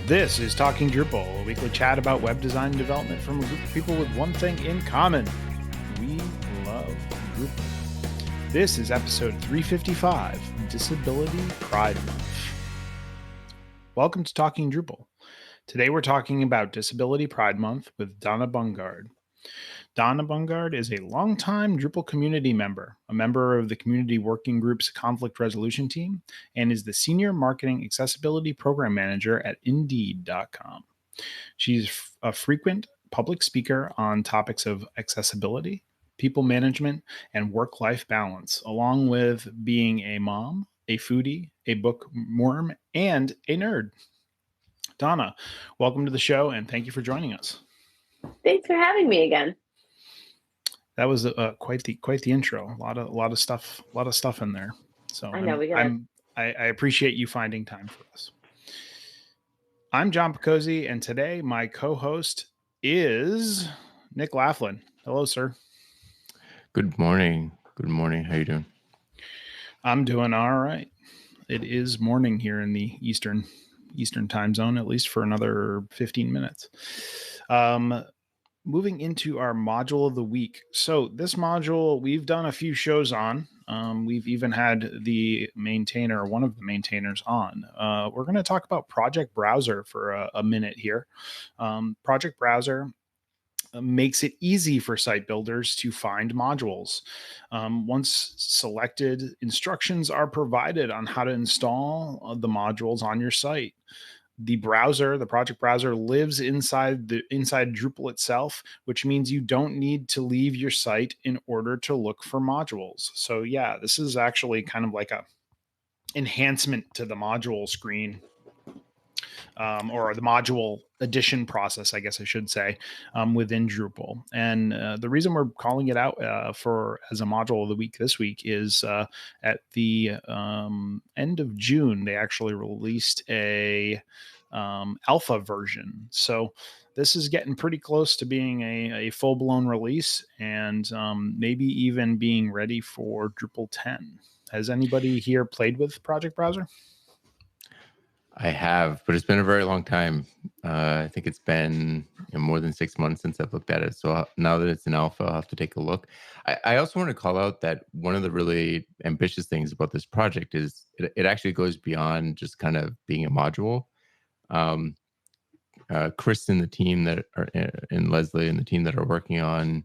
This is Talking Drupal, a weekly chat about web design and development from a group of people with one thing in common. We love Drupal. This is episode 355, Disability Pride Month. Welcome to Talking Drupal. Today we're talking about Disability Pride Month with Donna Bungard. Donna Bungard is a longtime Drupal community member, a member of the community working group's conflict resolution team, and is the senior marketing accessibility program manager at Indeed.com. She's a frequent public speaker on topics of accessibility, people management, and work-life balance, along with being a mom, a foodie, a bookworm, and a nerd. Donna, welcome to the show, and thank you for joining us. Thanks for having me again. That was quite the intro. A lot of stuff in there. So I know I appreciate you finding time for us. I'm John Picozzi, and today my co-host is Nick Laughlin. Hello, sir. Good morning. Good morning. How you doing? I'm doing all right. It is morning here in the Eastern time zone, at least for another 15 minutes. Moving into our module of the week. So this module, we've done a few shows on. We've even had the maintainer, one of the maintainers on. We're going to talk about Project Browser for a minute here. Project Browser makes it easy for site builders to find modules. Once selected, instructions are provided on how to install the modules on your site. The project browser lives inside Drupal itself, which means you don't need to leave your site in order to look for modules. So yeah, this is actually kind of like a enhancement to the module screen, or the module addition process, I guess I should say, within Drupal. And the reason we're calling it out as a module of the week this week is at the end of June, they actually released a alpha version. So this is getting pretty close to being a full-blown release, and maybe even being ready for Drupal 10. Has anybody here played with Project Browser? I have, but it's been a very long time. I think it's been more than 6 months since I've looked at it. So now that it's in alpha, I'll have to take a look. I also want to call out that one of the really ambitious things about this project is it actually goes beyond just kind of being a module. Chris and the team and Leslie and the team that are working on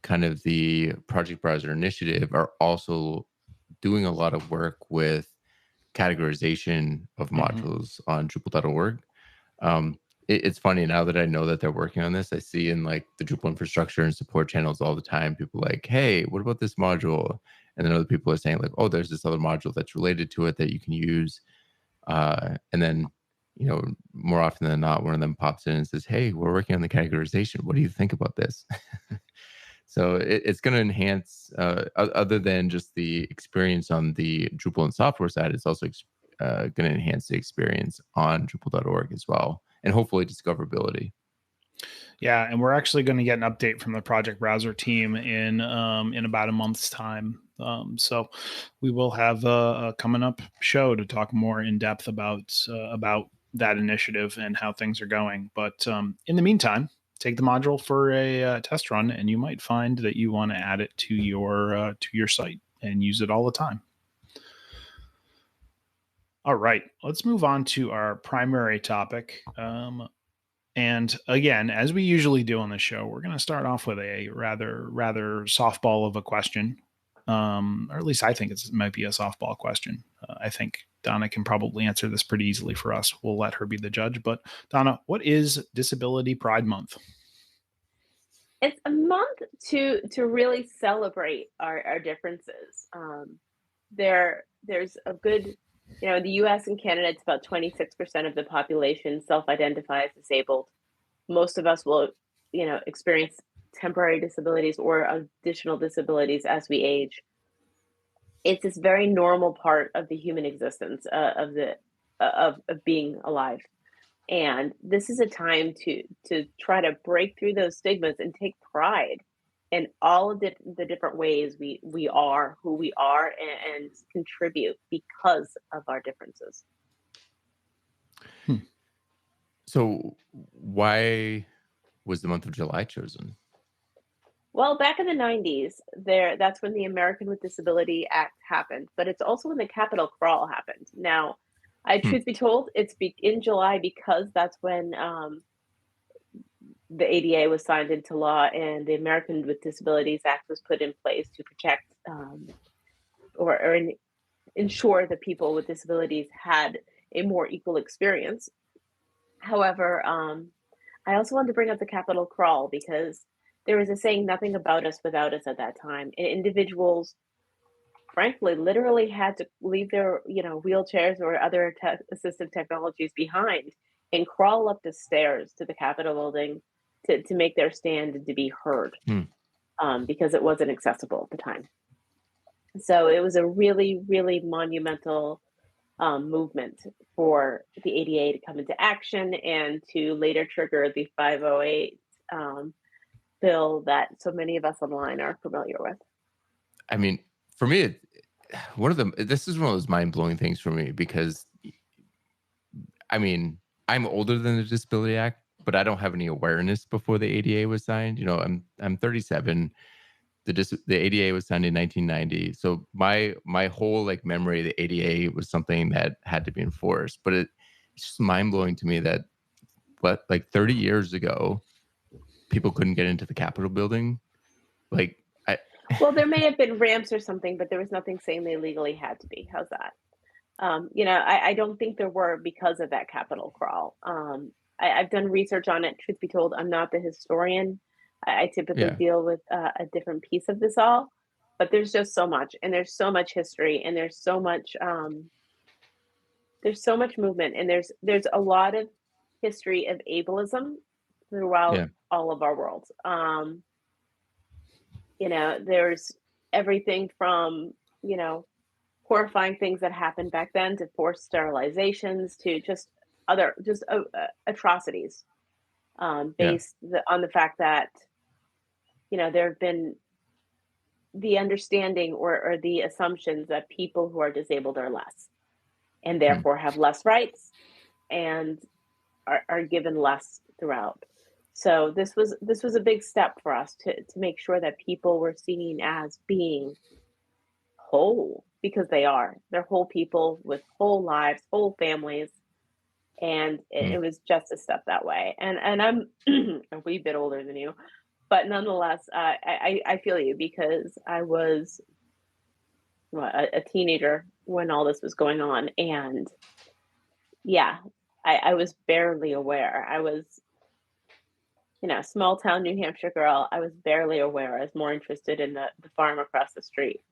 kind of the Project Browser initiative are also doing a lot of work with categorization of modules on Drupal.org. It's funny now that I know that they're working on this. I see in like the Drupal infrastructure and support channels all the time, people like, hey, what about this module? And then other people are saying like, oh, there's this other module that's related to it that you can use. And then, more often than not, one of them pops in and says, hey, we're working on the categorization. What do you think about this? So it's going to enhance, other than just the experience on the Drupal and software side, it's also going to enhance the experience on Drupal.org as well, and hopefully discoverability. Yeah, and we're actually going to get an update from the Project Browser team in about a month's time. So we will have a coming up show to talk more in depth about that initiative and how things are going. But in the meantime, take the module for a test run, and you might find that you want to add it to your site and use it all the time. All right, let's move on to our primary topic. And again, as we usually do on the show, we're going to start off with a rather softball of a question, or at least I think it might be a softball question. I think Donna can probably answer this pretty easily for us. We'll let her be the judge. But Donna, what is Disability Pride Month? It's a month to really celebrate our differences. There's a good, in the U.S. and Canada, it's about 26% of the population self-identify as disabled. Most of us will, experience temporary disabilities or additional disabilities as we age. It's this very normal part of the human existence, of being alive. And this is a time to try to break through those stigmas and take pride in all of the different ways we are who we are and contribute because of our differences. So why was the month of July chosen? Well, back in the 90s, that's when the American with Disability Act happened, but it's also when the Capitol Crawl happened. Now, Hmm. truth be told, in July because that's when the ADA was signed into law and the American with Disabilities Act was put in place to protect or ensure that people with disabilities had a more equal experience. However, I also wanted to bring up the Capitol Crawl because there was a saying, nothing about us without us at that time. And individuals, frankly, literally had to leave their, wheelchairs or other assistive technologies behind and crawl up the stairs to the Capitol building to make their stand and to be heard Hmm. because it wasn't accessible at the time. So it was a really, really monumental movement for the ADA to come into action and to later trigger the 508 bill that so many of us online are familiar with. I mean, for me, this is one of those mind blowing things for me because, I mean, I'm older than the Disability Act, but I don't have any awareness before the ADA was signed. I'm 37. The ADA was signed in 1990. So my whole like memory of the ADA was something that had to be enforced. But it's just mind blowing to me that like 30 years ago, people couldn't get into the Capitol building. Like I, Well, there may have been ramps or something, but there was nothing saying they legally had to be. How's that? I don't think there were because of that Capitol Crawl. I've done research on it. Truth be told, I'm not the historian. I typically yeah. deal with a different piece of this all, but there's just so much, and there's so much history, and there's so much movement, and there's a lot of history of ableism throughout Yeah. all of our worlds. There's everything from horrifying things that happened back then to forced sterilizations to just other atrocities Yeah. based on the fact that there have been the understanding or the assumptions that people who are disabled are less and Hmm. therefore have less rights and are given less throughout. So this was a big step for us to make sure that people were seen as being whole because they're whole people with whole lives, whole families, and Hmm. it was just a step that way. And I'm a wee bit older than you, but nonetheless, I feel you because I was a teenager when all this was going on, and yeah, I was barely aware. I was small town New Hampshire girl. I was barely aware. I was more interested in the farm across the street.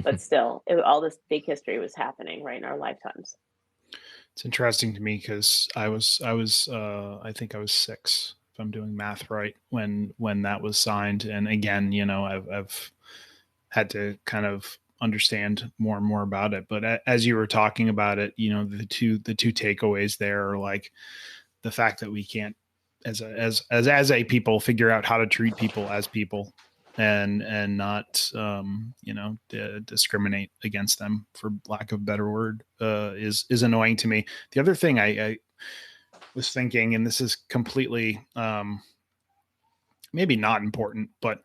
But still, all this big history was happening right in our lifetimes. It's interesting to me because I think I was 6, if I'm doing math right, when that was signed. And again, I've had to kind of understand more and more about it. But as you were talking about it, the two takeaways there are like the fact that we can't, as a people, figure out how to treat people as people and not discriminate against them, for lack of a better word, is annoying to me. The other thing I was thinking, and this is completely maybe not important, but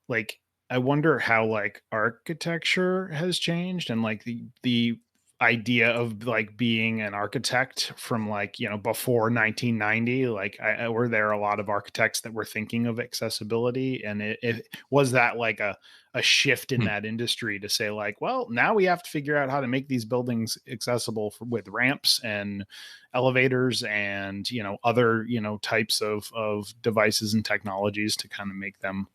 like I wonder how like architecture has changed, and like the idea of like being an architect from like before 1990. Like were there a lot of architects that were thinking of accessibility, and it was that like a shift in that industry to say like, well, now we have to figure out how to make these buildings accessible with ramps and elevators and other types of devices and technologies to kind of make them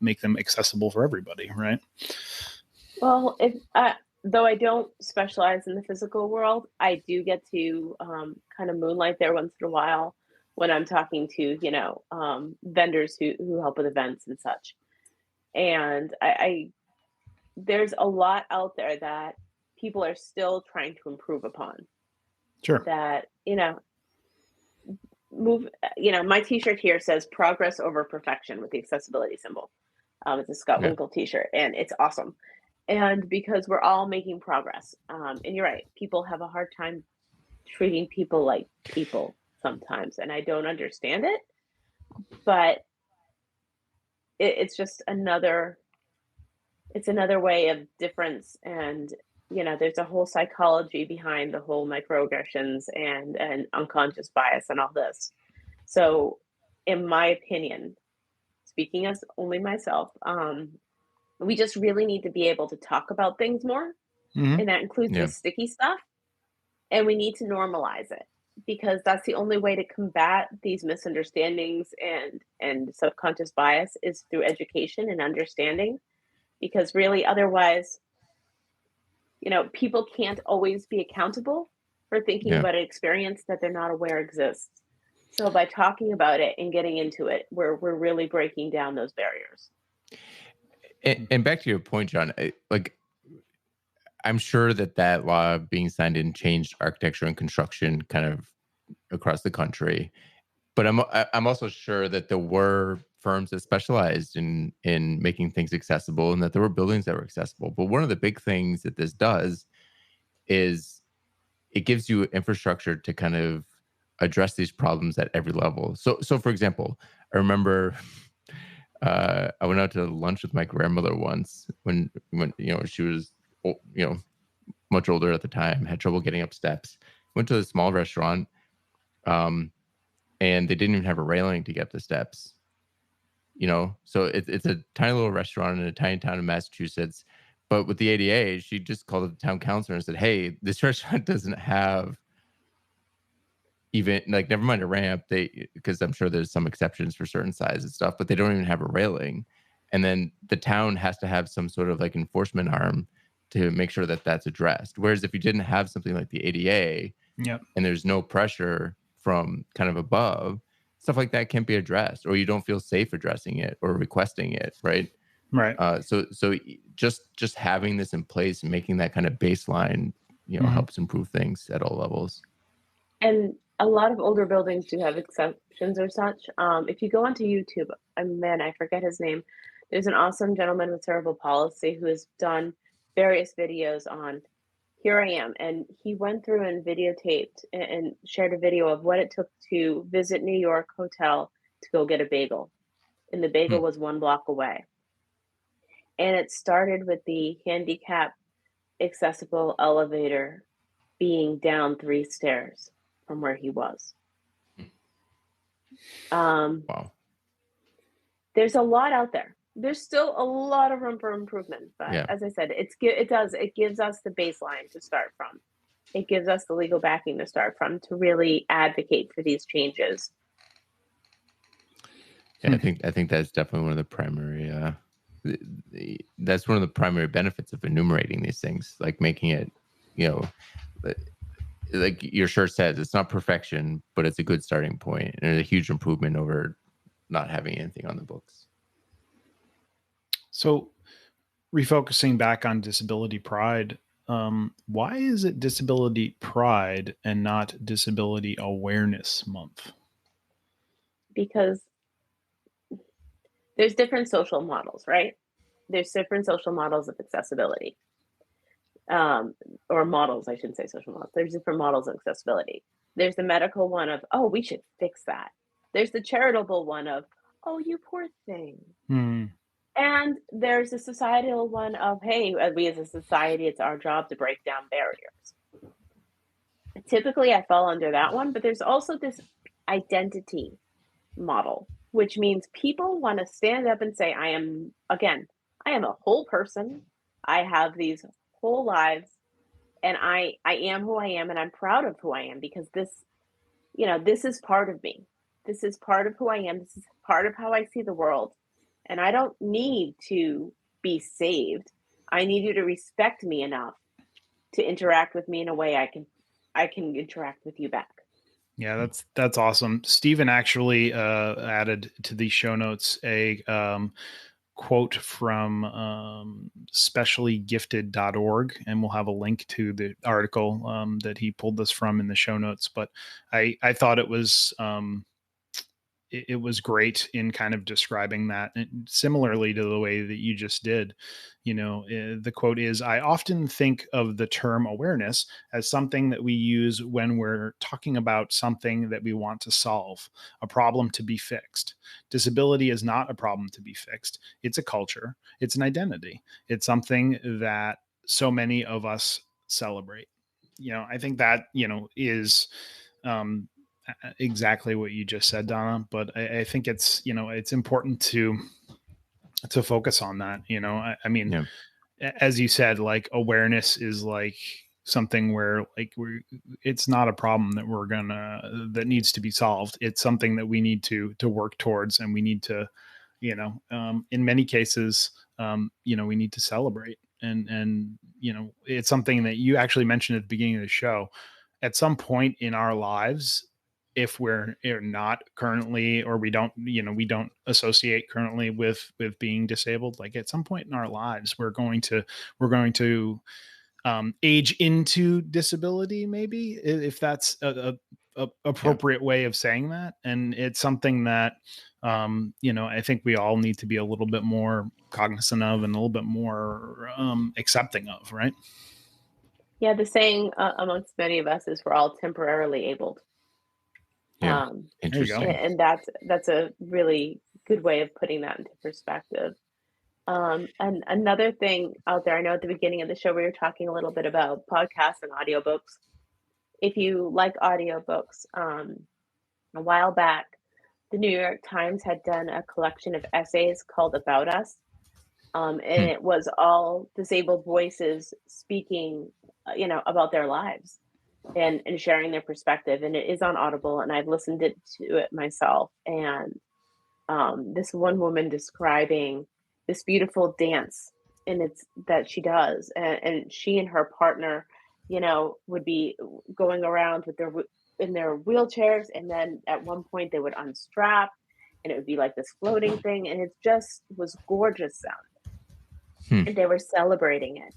make them accessible for everybody, right? Well, if though I don't specialize in the physical world, I do get to kind of moonlight there once in a while when I'm talking to vendors who help with events and such. And I there's a lot out there that people are still trying to improve upon. Sure. That my T-shirt here says "Progress over Perfection" with the accessibility symbol. It's a Scott Yeah. Winkle T-shirt, and it's awesome. And because we're all making progress, and you're right, people have a hard time treating people like people sometimes, and I don't understand it, but it's just another way of difference. And there's a whole psychology behind the whole microaggressions and unconscious bias and all this. So in my opinion, speaking as only myself, we just really need to be able to talk about things more, and that includes the sticky stuff, and we need to normalize it, because that's the only way to combat these misunderstandings and subconscious bias is through education and understanding. Because really, otherwise, people can't always be accountable for thinking about an experience that they're not aware exists. So by talking about it and getting into it, we're really breaking down those barriers. And back to your point, John, I'm sure that law being signed in changed architecture and construction kind of across the country. But I'm also sure that there were firms that specialized in making things accessible, and that there were buildings that were accessible. But one of the big things that this does is it gives you infrastructure to kind of address these problems at every level. So for example, I remember I went out to lunch with my grandmother once when she was much older at the time, had trouble getting up steps. Went to a small restaurant, and they didn't even have a railing to get up the steps. So it's a tiny little restaurant in a tiny town in Massachusetts. But with the ADA, she just called the town councilor and said, "Hey, this restaurant doesn't have even, like, never mind a ramp, because I'm sure there's some exceptions for certain sizes and stuff, but they don't even have a railing." And then the town has to have some sort of like enforcement arm to make sure that that's addressed. Whereas if you didn't have something like the ADA, and there's no pressure from kind of above, stuff like that can't be addressed, or you don't feel safe addressing it or requesting it, right? Right. So just having this in place and making that kind of baseline, helps improve things at all levels. And a lot of older buildings do have exceptions or such. If you go onto YouTube, I forget his name. There's an awesome gentleman with cerebral palsy who has done various videos on Here I Am. And he went through and videotaped and shared a video of what it took to visit New York Hotel to go get a bagel. And the bagel was 1 block away. And it started with the handicap accessible elevator being down 3 stairs from where he was. Wow. There's a lot out there. There's still a lot of room for improvement, but as I said, it gives us the baseline to start from. It gives us the legal backing to start from to really advocate for these changes. Yeah, I think that's definitely one of the primary that's one of the primary benefits of enumerating these things, like making it, like your shirt says, it's not perfection, but it's a good starting point and a huge improvement over not having anything on the books. So refocusing back on disability pride, why is it disability pride and not disability awareness month? Because there's different social models, right? There's different social models of accessibility. Or models, I shouldn't say social models. There's different models of accessibility. There's the medical one of, oh, we should fix that. There's the charitable one of, oh, you poor thing. And there's the societal one of, hey, we as a society, it's our job to break down barriers. Typically, I fall under that one, but there's also this identity model, which means people want to stand up and say, I am a whole person. I have these whole lives, and I am who I am, and I'm proud of who I am, because this is part of me. This is part of who I am. This is part of how I see the world. And I don't need to be saved. I need you to respect me enough to interact with me in a way I can interact with you back. Yeah, that's awesome. Stephen actually added to the show notes a quote from speciallygifted.org, and we'll have a link to the article that he pulled this from in the show notes. But I thought it was it was great in kind of describing that, and similarly to the way that you just did. The quote is, "I often think of the term awareness as something that we use when we're talking about something that we want to solve, a problem to be fixed. Disability is not a problem to be fixed. It's a culture, it's an identity, it's something that so many of us celebrate." I think that, is um, exactly what you just said, Donna. But I think it's important to focus on that. I mean, Yeah. as you said, like awareness is like something where like it's not a problem that needs to be solved. It's something that we need to work towards, and we need to, in many cases, we need to celebrate. And it's something that you actually mentioned at the beginning of the show. At some point in our lives, if we're not currently, or we don't associate currently with being disabled, like at some point in our lives, we're going to age into disability, maybe, if that's a appropriate way of saying that. And it's something that I think we all need to be a little bit more cognizant of, and a little bit more accepting of, right? Yeah, the saying amongst many of us is we're all temporarily abled. Yeah. There you go. Interesting. And that's a really good way of putting that into perspective. And another thing out there, I know at the beginning of the show we were talking a little bit about podcasts and audiobooks. If you like audiobooks, a while back, the New York Times had done a collection of essays called About Us. And it was all disabled voices speaking, about their lives and sharing their perspective. And it is on Audible, and I've listened to it myself. And this one woman describing this beautiful dance, and it's that she does, and she and her partner, would be going around with in their wheelchairs, and then at one point they would unstrap, and it would be like this floating thing, and it just was gorgeous sound. And they were celebrating it.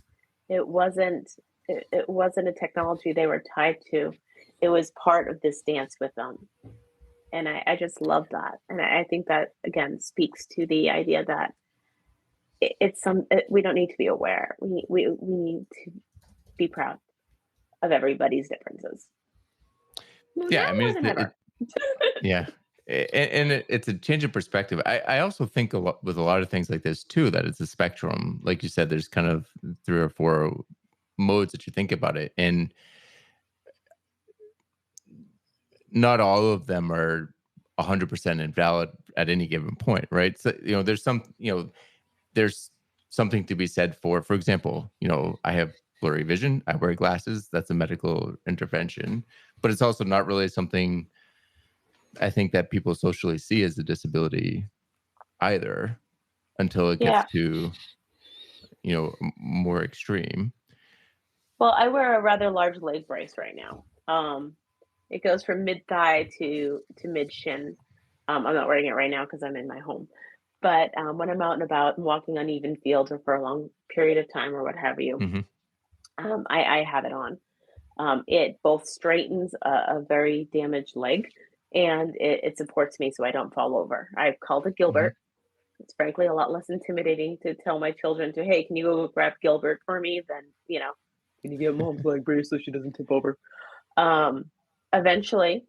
It wasn't a technology they were tied to. It was part of this dance with them. And I just love that. And I think that, again, speaks to the idea that we don't need to be aware. We need to be proud of everybody's differences. Yeah, Now I mean, more than ever. yeah, and it's a change of perspective. I also think a lot with a lot of things like this too, that it's a spectrum. Like you said, there's kind of 3 or 4 modes that you think about it, and not all of them are 100% invalid at any given point, right? So there's something to be said for example, I have blurry vision. I wear glasses. That's a medical intervention, but it's also not really something I think that people socially see as a disability either, until it gets Yeah. to more extreme. Well, I wear a rather large leg brace right now. It goes from mid thigh to mid shin. I'm not wearing it right now because I'm in my home. But when I'm out and about and walking on even fields, or for a long period of time, or what have you, Hmm. I have it on. It both straightens a very damaged leg, and it supports me so I don't fall over. I've called it Gilbert. It's frankly a lot less intimidating to tell my children hey, can you go grab Gilbert for me than, can you get mom's leg brace so she doesn't tip over? Eventually,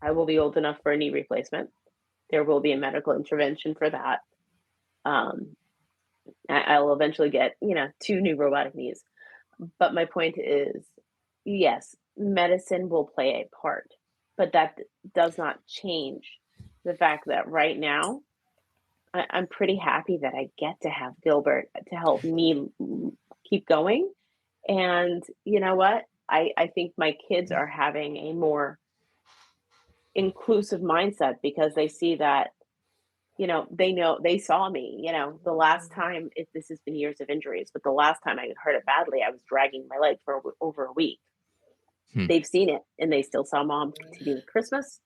I will be old enough for a knee replacement. There will be a medical intervention for that. I will eventually get, 2 new robotic knees. But my point is, yes, medicine will play a part, but that does not change the fact that right now, I'm pretty happy that I get to have Gilbert to help me keep going. And you know what? I think my kids are having a more inclusive mindset because they see that, they saw me, the last time, this has been years of injuries, but the last time I hurt it badly, I was dragging my leg for over a week. They've seen it, and they still saw mom continue with Christmas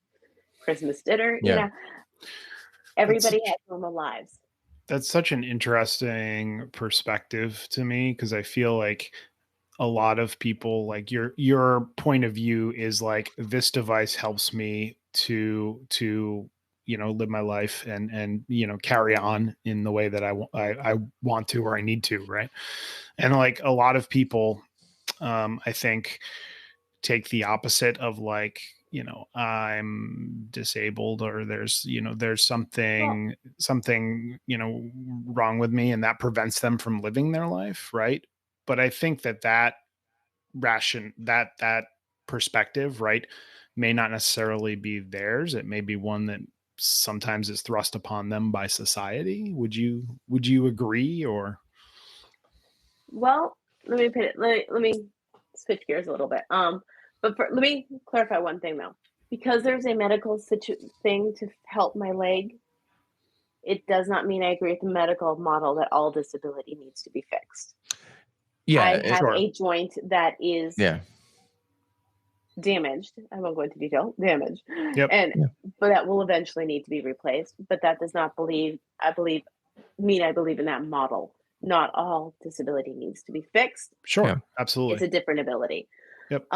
dinner, Yeah. everybody has normal lives. That's such an interesting perspective to me, because I feel like a lot of people, like your point of view is like, this device helps me to live my life and carry on in the way that I want to, or I need to. Right. And like a lot of people, I think, take the opposite of like, I'm disabled, or there's something wrong with me, and that prevents them from living their life. Right. But I think that perspective, right, may not necessarily be theirs. It may be one that sometimes is thrust upon them by society. Would you agree? Or Well, let me put it. Let me switch gears a little bit. Let me clarify one thing though. Because there's a medical thing to help my leg, it does not mean I agree with the medical model that all disability needs to be fixed. Yeah, I have a joint that is damaged. I won't go into detail. Damaged, but that will eventually need to be replaced. But that does not I believe in that model. Not all disability needs to be fixed. Sure, absolutely. It's a different ability. Yep.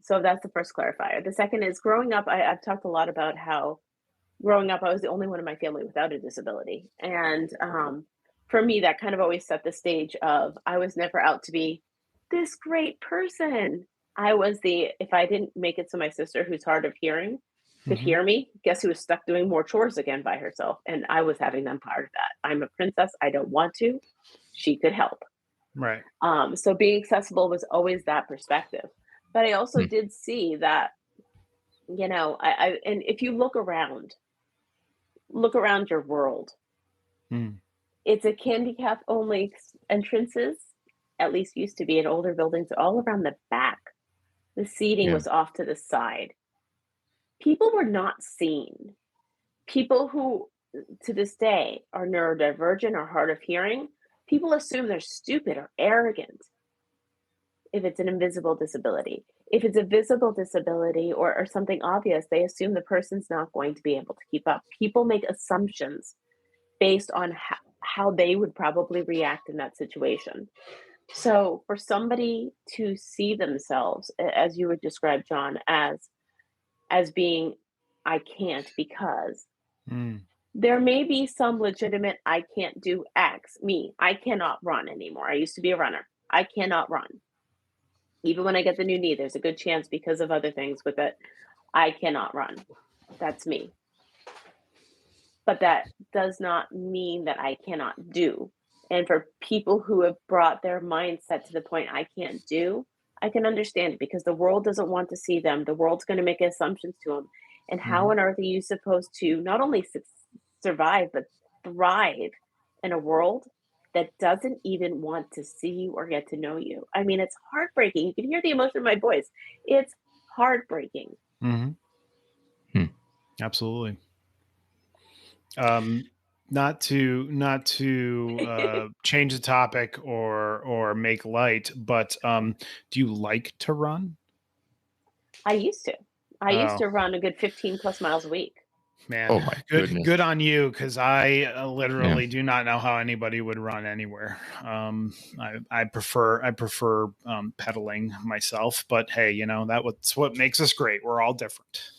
So that's the first clarifier. The second is growing up. I've talked a lot about how growing up I was the only one in my family without a disability, and for me that kind of always set the stage of I was never out to be this great person. I was if I didn't make it to my sister, who's hard of hearing, could hear me, guess who was stuck doing more chores again by herself, and I was having them part of that. I'm a princess. I don't want to. She could help. Right. So being accessible was always that perspective. But I also did see that, and if you look around your world, it's a handicap only entrances, at least used to be in older buildings, all around the back. The seating was off to the side. People were not seen. People who to this day are neurodivergent or hard of hearing, people assume they're stupid or arrogant if it's an invisible disability. If it's a visible disability or something obvious, they assume the person's not going to be able to keep up. People make assumptions based on how they would probably react in that situation. So for somebody to see themselves, as you would describe, John, as being, I can't because there may be some legitimate, I can't do X. Me, I cannot run anymore. I used to be a runner. I cannot run. Even when I get the new knee, there's a good chance because of other things with it, I cannot run. That's me. But that does not mean that I cannot do. And for people who have brought their mindset to the point I can't do, I can understand it because the world doesn't want to see them. The world's going to make assumptions to them. And how on earth are you supposed to not only survive, but thrive in a world that doesn't even want to see you or get to know you? I mean, it's heartbreaking. You can hear the emotion in my voice. It's heartbreaking. Absolutely. Not to change the topic or make light, but do you like to run? I used to. I used to run a good 15 plus miles a week. Man, oh my goodness. Good on you, because I literally do not know how anybody would run anywhere. I prefer pedaling myself, but hey, that's what makes us great. We're all different.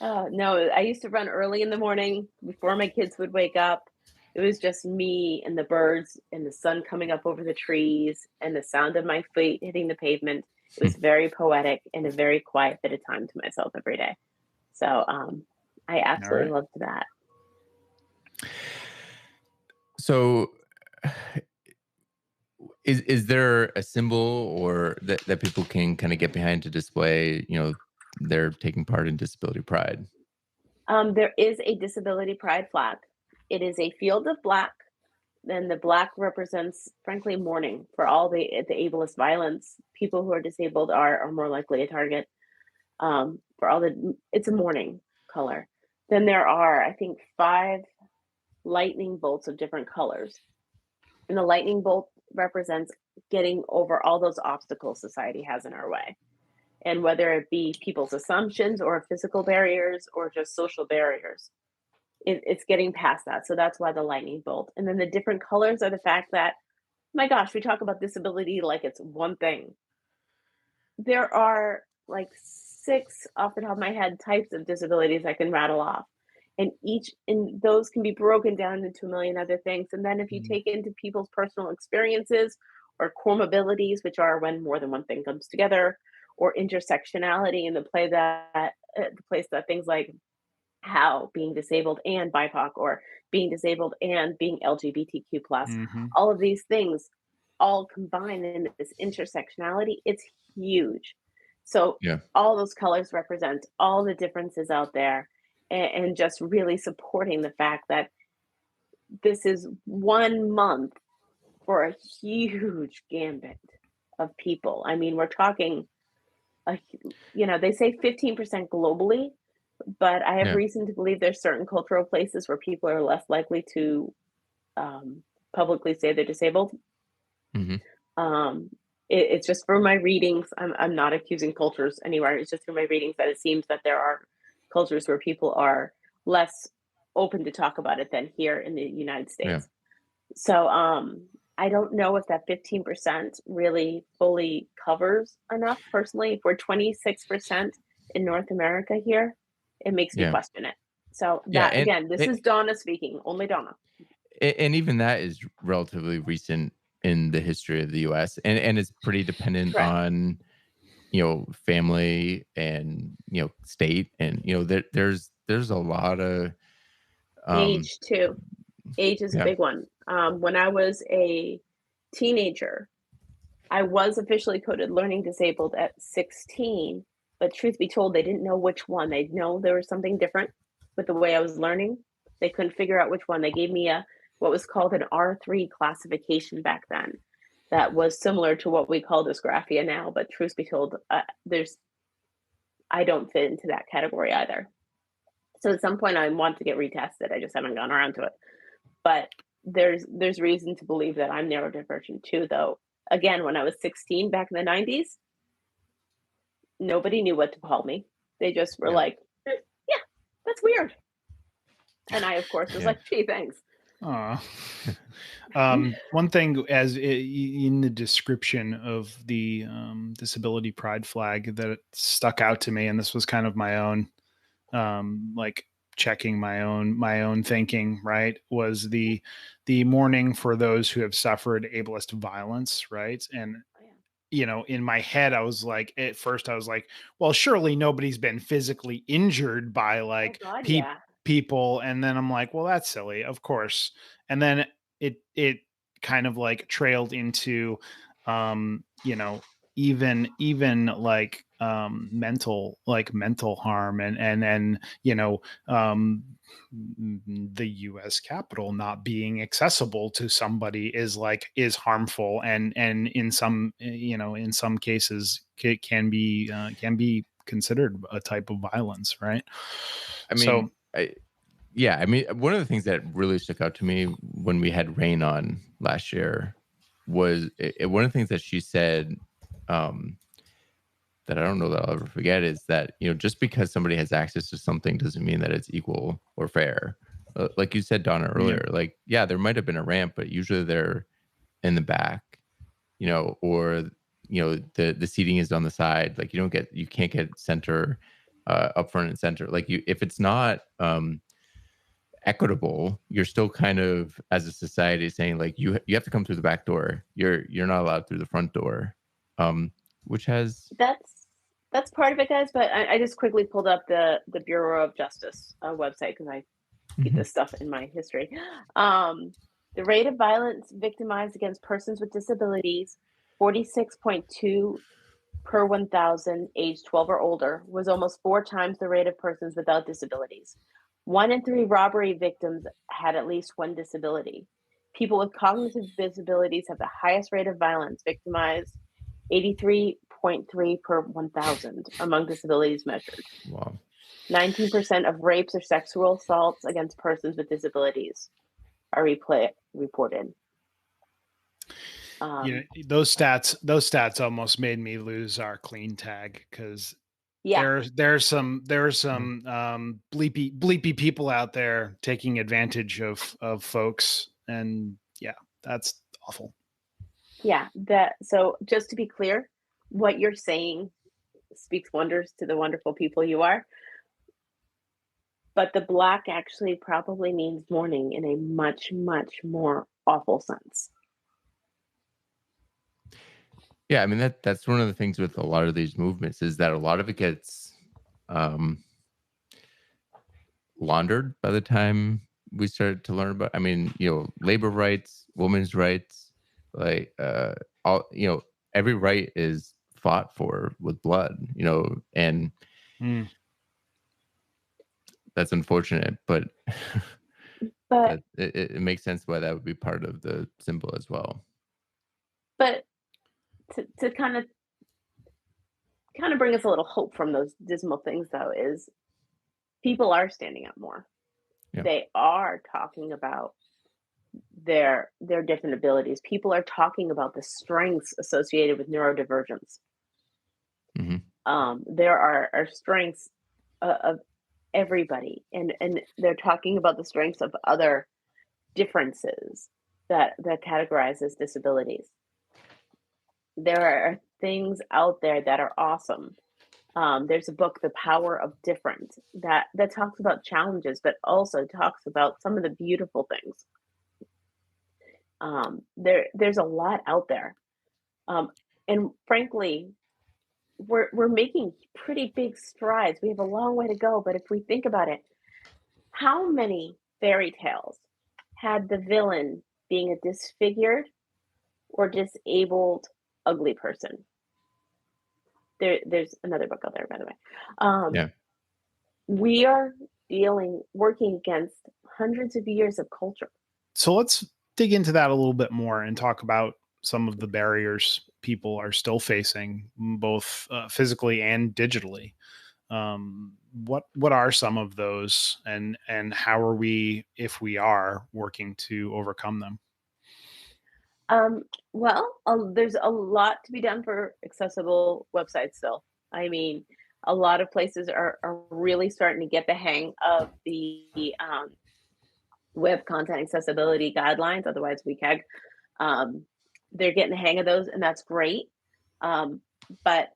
No, I used to run early in the morning before my kids would wake up. It was just me and the birds and the sun coming up over the trees and the sound of my feet hitting the pavement. It was very poetic and a very quiet bit of time to myself every day. So I absolutely loved that. So is there a symbol or that people can kind of get behind to display, they're taking part in Disability Pride? There is a Disability Pride flag. It is a field of black. Then the black represents, frankly, mourning for all the ableist violence. People who are disabled are more likely a target. It's a mourning color. Then there are, I think, 5 lightning bolts of different colors. And the lightning bolt represents getting over all those obstacles society has in our way. And whether it be people's assumptions or physical barriers or just social barriers, it's getting past that. So that's why the lightning bolt. And then the different colors are the fact that, my gosh, we talk about disability like it's one thing. There are like 6 off the top of my head types of disabilities I can rattle off. and those can be broken down into a million other things. And then if you Mhm. take into people's personal experiences or comorbidities, which are when more than one thing comes together, or intersectionality in the play that the place that things like how being disabled and BIPOC, or being disabled and being LGBTQ plus, Mhm. all of these things all combine in this intersectionality. It's huge. So Yeah. all those colors represent all the differences out there, and just really supporting the fact that this is 1 month for a huge gambit of people. I mean, we're talking, they say 15% globally, but I have Yeah. reason to believe there's certain cultural places where people are less likely to um, publicly say they're disabled. Hmm. Um, it's just from my readings. I'm not accusing cultures anywhere. It's just from my readings that it seems that there are cultures where people are less open to talk about it than here in the United Yeah. States. So I don't know if that 15% really fully covers enough. Personally, if we're 26% in North America here, it makes me Yeah. question it. So Yeah. that again, this is Donna speaking, only Donna. And even that is relatively recent in the history of the US, and it's pretty dependent Correct. on, family and, state, and, there's a lot of, um Age too. Age is a yeah. big one. When I was a teenager, I was officially coded learning disabled at 16, but truth be told, they didn't know which one. They know there was something different with the way I was learning. They couldn't figure out which one. They gave me a what was called an R3 classification back then. That was similar to what we call dysgraphia now, but truth be told, I don't fit into that category either. So at some point, I want to get retested. I just haven't gone around to it. But there's reason to believe that I'm neurodivergent too, though. Again, when I was 16 back in the 90s, nobody knew what to call me. They just were Yeah. like, yeah, that's weird. And I, of course, was Yeah. like, gee, thanks. Aw. One thing, in the description of the disability pride flag, that stuck out to me, and this was kind of my own, like checking my own thinking, right, was the mourning for those who have suffered ableist violence, right? And in my head, I was like, at first I was like, well, surely nobody's been physically injured by Oh like God, yeah. people. And then I'm like, well, that's silly, of course. And then it kind of like trailed into, um, you know, even like mental harm, and the US Capitol not being accessible to somebody is harmful, and in some cases can be considered a type of violence, right? I So mean, yeah, I mean, one of the things that really stuck out to me when we had Rain on last year was one of the things that she said, um, that I don't know that I'll ever forget, is that, just because somebody has access to something doesn't mean that it's equal or fair. Like you said, Donna, yeah. earlier, like, yeah, there might have been a ramp, but usually they're in the back, or, the seating is on the side. Like, you can't get center, up front and center. Like, if it's not, equitable, you're still kind of, as a society, saying like, you have to come through the back door. You're not allowed through the front door, which has. That's part of it, guys. But I just quickly pulled up the Bureau of Justice website because I keep Mhm. this stuff in my history. The rate of violence victimized against persons with disabilities, 46.2 per 1,000 age 12 or older, was almost 4 times the rate of persons without disabilities. 1 in 3 robbery victims had at least one disability. People with cognitive disabilities have the highest rate of violence, victimized 83.3 per 1,000 among disabilities measured. Wow. 19% of rapes or sexual assaults against persons with disabilities are reported. Those stats almost made me lose our clean tag, because Yeah, there's some bleepy people out there taking advantage of folks, and yeah, that's awful. yeah. So just to be clear, what you're saying speaks wonders to the wonderful people you are. but the black actually probably means mourning in a much, much more awful sense. Yeah, I mean that's one of the things with a lot of these movements is that a lot of it gets laundered by the time we start to learn about. I mean, labor rights, women's rights, like all every right is fought for with blood, and that's unfortunate, but But it makes sense why that would be part of the symbol as well. but to kind of bring us a little hope from those dismal things, though, is people are standing up more. Yeah. They are talking about their different abilities. People are talking about the strengths associated with neurodivergence. There are strengths of everybody, and they're talking about the strengths of other differences that categorize as disabilities. There are things out there that are awesome. There's a book, The Power of Different, that talks about challenges, but also talks about some of the beautiful things. There's a lot out there, and frankly, we're making pretty big strides. We have a long way to go, but if we think about it, how many fairy tales had the villain being a disfigured or disabled ugly person? There's another book out there, by the way. Yeah. We are working against hundreds of years of culture. So let's dig into that a little bit more and talk about some of the barriers people are still facing, both physically and digitally. What are some of those, and how are we, if we are, working to overcome them? Well, there's a lot to be done for accessible websites still. I mean, a lot of places are really starting to get the hang of the web content accessibility guidelines, otherwise WCAG. They're getting the hang of those, and that's great. But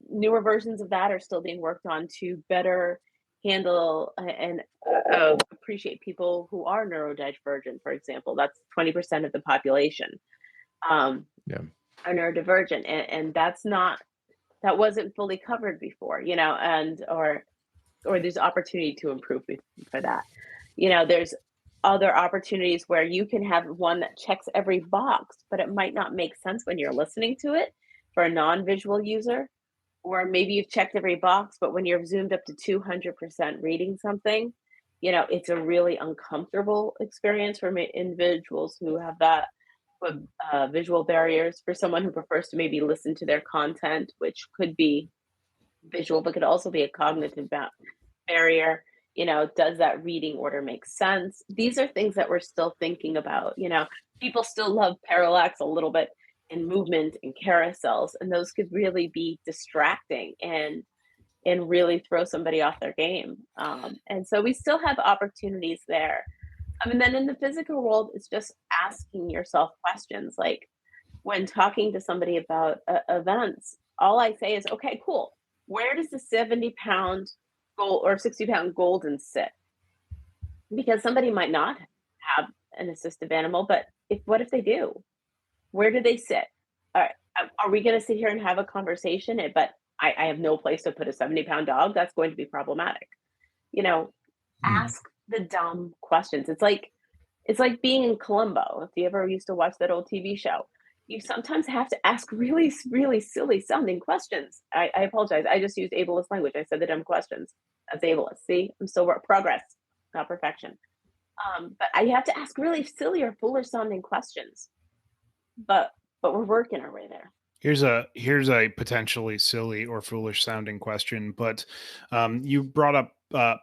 newer versions of that are still being worked on to better handle and appreciate people who are neurodivergent, for example. That's 20% of the population are neurodivergent, and that wasn't fully covered before, and or there's opportunity to improve for that. There's other opportunities where you can have one that checks every box, but it might not make sense when you're listening to it for a non-visual user. Or maybe you've checked every box, but when you're zoomed up to 200% reading something, it's a really uncomfortable experience for individuals who have that visual barriers. For someone who prefers to maybe listen to their content, which could be visual, but could also be a cognitive barrier. Does that reading order make sense? These are things that we're still thinking about. People still love parallax a little bit in movement and carousels, and those could really be distracting and really throw somebody off their game. And so we still have opportunities there. I mean, then in the physical world, it's just asking yourself questions. Like when talking to somebody about events, all I say is, okay, cool. Where does the 70-pound gold or 60-pound golden sit? Because somebody might not have an assistive animal, but what if they do? Where do they sit? Are we going to sit here and have a conversation? But I have no place to put a 70-pound dog. That's going to be problematic. Ask the dumb questions. It's like being in Columbo. If you ever used to watch that old TV show, you sometimes have to ask really, really silly sounding questions. I apologize. I just used ableist language. I said the dumb questions. That's ableist. See, I'm still progress, not perfection. But you have to ask really silly or foolish sounding questions. But we're working our way there. Here's a potentially silly or foolish sounding question, but you brought up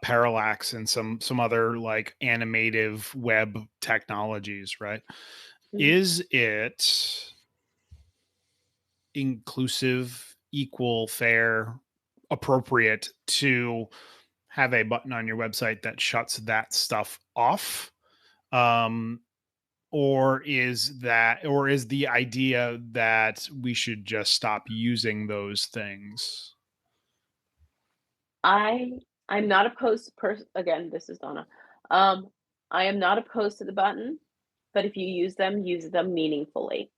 parallax and some other like animative web technologies, right? Mm-hmm. Is it inclusive, equal, fair, appropriate to have a button on your website that shuts that stuff off? Or is the idea that we should just stop using those things? I I'm not opposed again, this is Donna. Um, I am not opposed to the button, but if you use them meaningfully.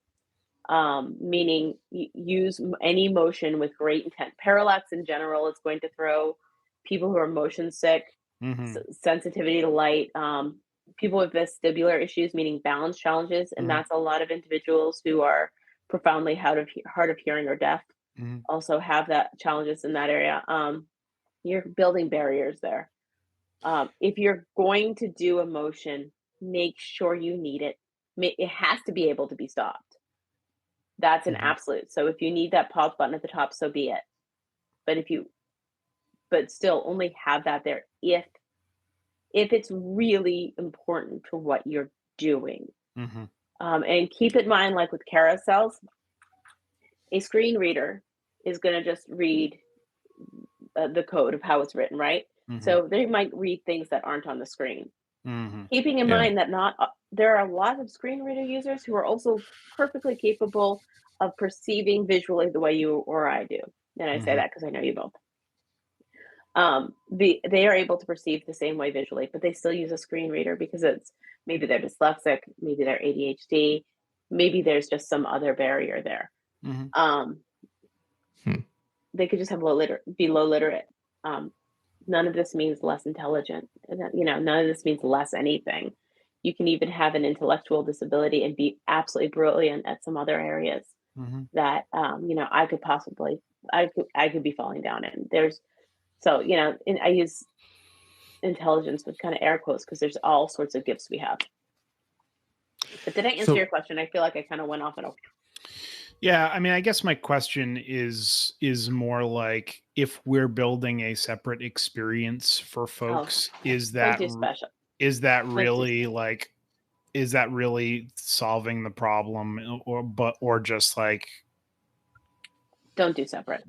Meaning use any motion with great intent. Parallax in general is going to throw people who are motion sick, sensitivity to light, people with vestibular issues, meaning balance challenges, and that's a lot of individuals who are profoundly hard of hearing or deaf. Also have that challenges in that area. You're building barriers there. If you're going to do a motion, make sure you need it. It has to be able to be stopped. That's an absolute. So if you need that pause button at the top, so be it. But still only have that there if it's really important to what you're doing. And keep in mind, like with carousels, a screen reader is going to just read the code of how it's written, right? So they might read things that aren't on the screen. Keeping in mind that there are a lot of screen reader users who are also perfectly capable of perceiving visually the way you or I do. And I say that because I know you both. They are able to perceive the same way visually, but they still use a screen reader because it's maybe they're dyslexic, maybe they're ADHD, maybe there's just some other barrier there. They could just have be low literate. None of this means less intelligent. None of this means less anything. You can even have an intellectual disability and be absolutely brilliant at some other areas that I could be falling down in. I use intelligence with kind of air quotes because there's all sorts of gifts we have. But did I answer your question? I feel like I kind of went off and over. Yeah, I mean, I guess my question is more like, if we're building a separate experience for folks, is that special? Is that really is that really solving the problem, or just like don't do separate?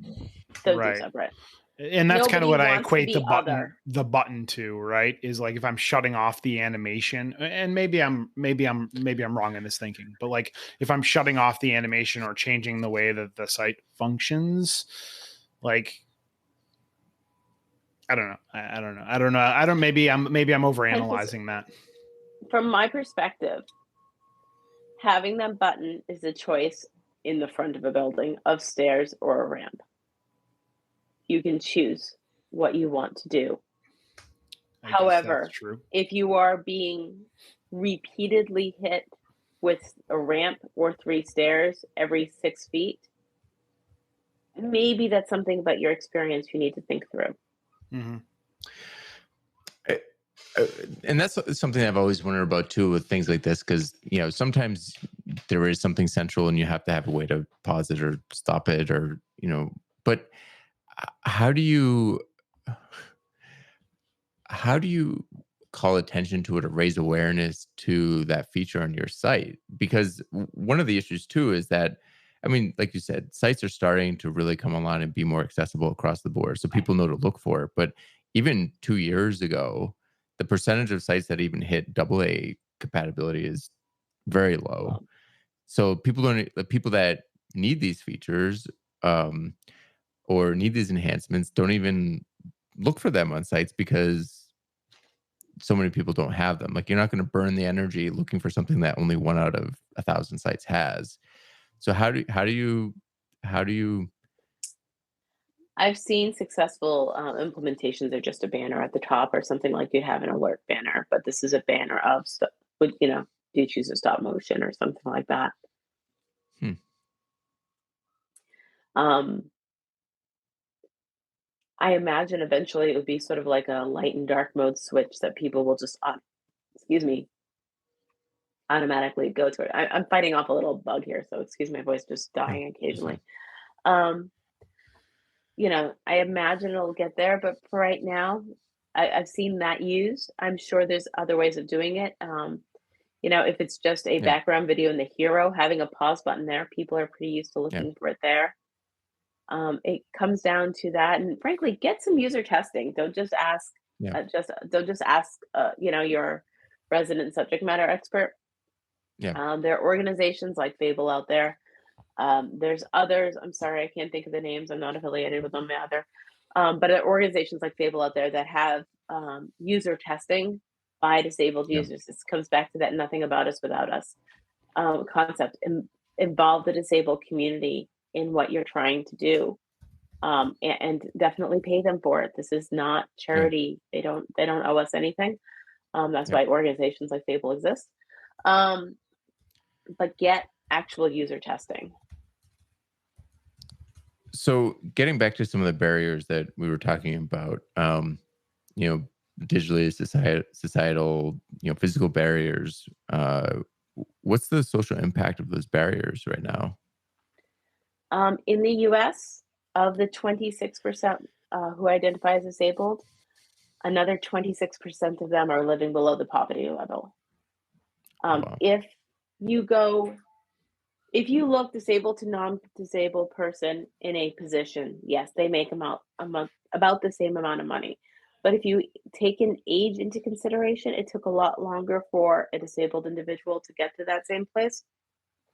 Don't do separate. And that's kind of what I equate the button to, right? Is like, if I'm shutting off the animation, and maybe I'm wrong in this thinking, but like, if I'm shutting off the animation or changing the way that the site functions, like, I don't know. Maybe I'm overanalyzing that. From my perspective, having that button is a choice in the front of a building, of stairs or a ramp. You can choose what you want to do. However, if you are being repeatedly hit with a ramp or 3 stairs every 6 feet, maybe that's something about your experience you need to think through. And that's something I've always wondered about too with things like this, because sometimes there is something central and you have to have a way to pause it or stop it, or but how do you call attention to it or raise awareness to that feature on your site? Because one of the issues too is that, I mean, like you said, sites are starting to really come online and be more accessible across the board, so people know to look for it. But even 2 years ago, the percentage of sites that even hit AA compatibility is very low. So people that need these features or need these enhancements don't even look for them on sites because so many people don't have them. Like, you're not going to burn the energy looking for something that only 1 out of 1,000 sites has. So how do you? I've seen successful implementations of just a banner at the top or something like you have an alert banner, but this is a banner of do you choose to stop motion or something like that. I imagine eventually it would be sort of like a light and dark mode switch that people will just, automatically go to it. I'm fighting off a little bug here, so excuse my voice just dying occasionally. I imagine it'll get there, but for right now, I've seen that used. I'm sure there's other ways of doing it. If it's just a background video in the hero, having a pause button there, people are pretty used to looking for it there. It comes down to that, and frankly, get some user testing. Don't just ask. Don't just ask. Your resident subject matter expert. There are organizations like Fable out there. There's others. I'm sorry, I can't think of the names. I'm not affiliated with them either. But there are organizations like Fable out there that have user testing by disabled Yeah. users. This comes back to that nothing about us without us concept. Involve the disabled community in what you're trying to do, and definitely pay them for it. This is not charity. They don't owe us anything. That's why organizations like Fable exist. But get actual user testing. So getting back to some of the barriers that we were talking about, you know, digitally societal, you know, physical barriers. What's the social impact of those barriers right now? In the US, of the 26% who identify as disabled, another 26% of them are living below the poverty level. Oh, wow. If you look disabled to non-disabled person in a position, yes, they make about the same amount of money. But if you take an age into consideration, it took a lot longer for a disabled individual to get to that same place.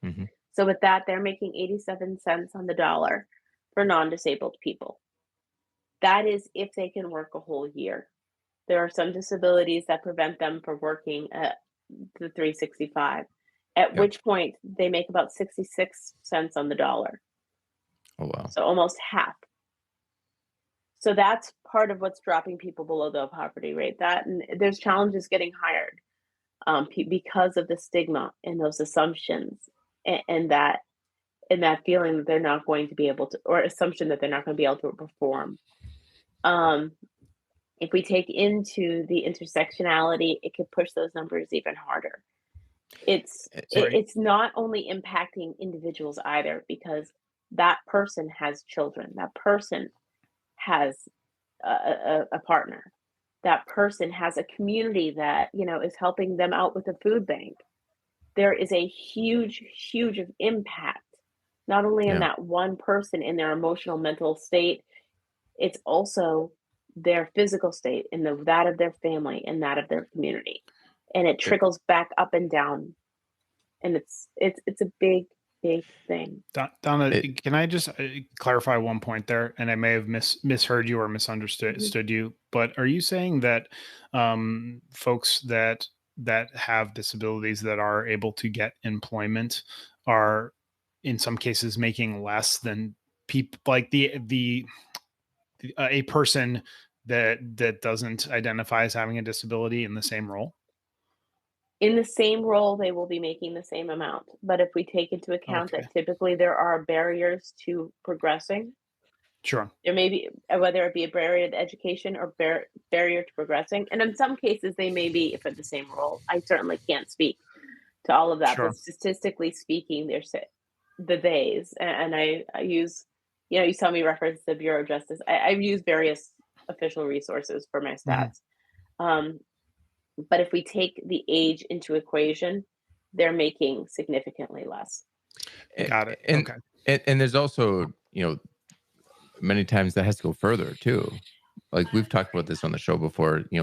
Mhm. So with that, they're making 87 cents on the dollar for non-disabled people. That is if they can work a whole year. There are some disabilities that prevent them from working at the 365, at Yep. which point they make about 66 cents on the dollar. Oh, wow. So almost half. So that's part of what's dropping people below the poverty rate. That, and there's challenges getting hired because of the stigma and those assumptions, and that feeling that they're not going to be able to, or assumption that they're not going to be able to perform. If we take into the intersectionality, it could push those numbers even harder. It's Sorry. it's not only impacting individuals either, because that person has children, that person has a partner, that person has a community that, you know, is helping them out with a food bank. There is a huge impact, not only in Yeah. that one person in their emotional mental state, it's also their physical state and that of their family and that of their community, and it trickles back up and down, and it's a big thing. Donna, can I just clarify one point there? And I may have misheard you or misunderstood Mhm. you, but are you saying that folks that have disabilities that are able to get employment are in some cases making less than people like a person that doesn't identify as having a disability in the same role? In the same role, they will be making the same amount, but if we take into account Okay, that typically there are barriers to progressing, sure. there may be, whether it be a barrier to education or barrier to progressing, and in some cases they may be if in the same role. I certainly can't speak to all of that, Sure. but statistically speaking, there's the days, and I use, you know, you saw me reference the Bureau of Justice. I've used various official resources for my Mhm. stats. But if we take the age into equation, they're making significantly less. Got it. And, Okay. and there's also, you know, many times that has to go further too. Like we've talked about this on the show before, you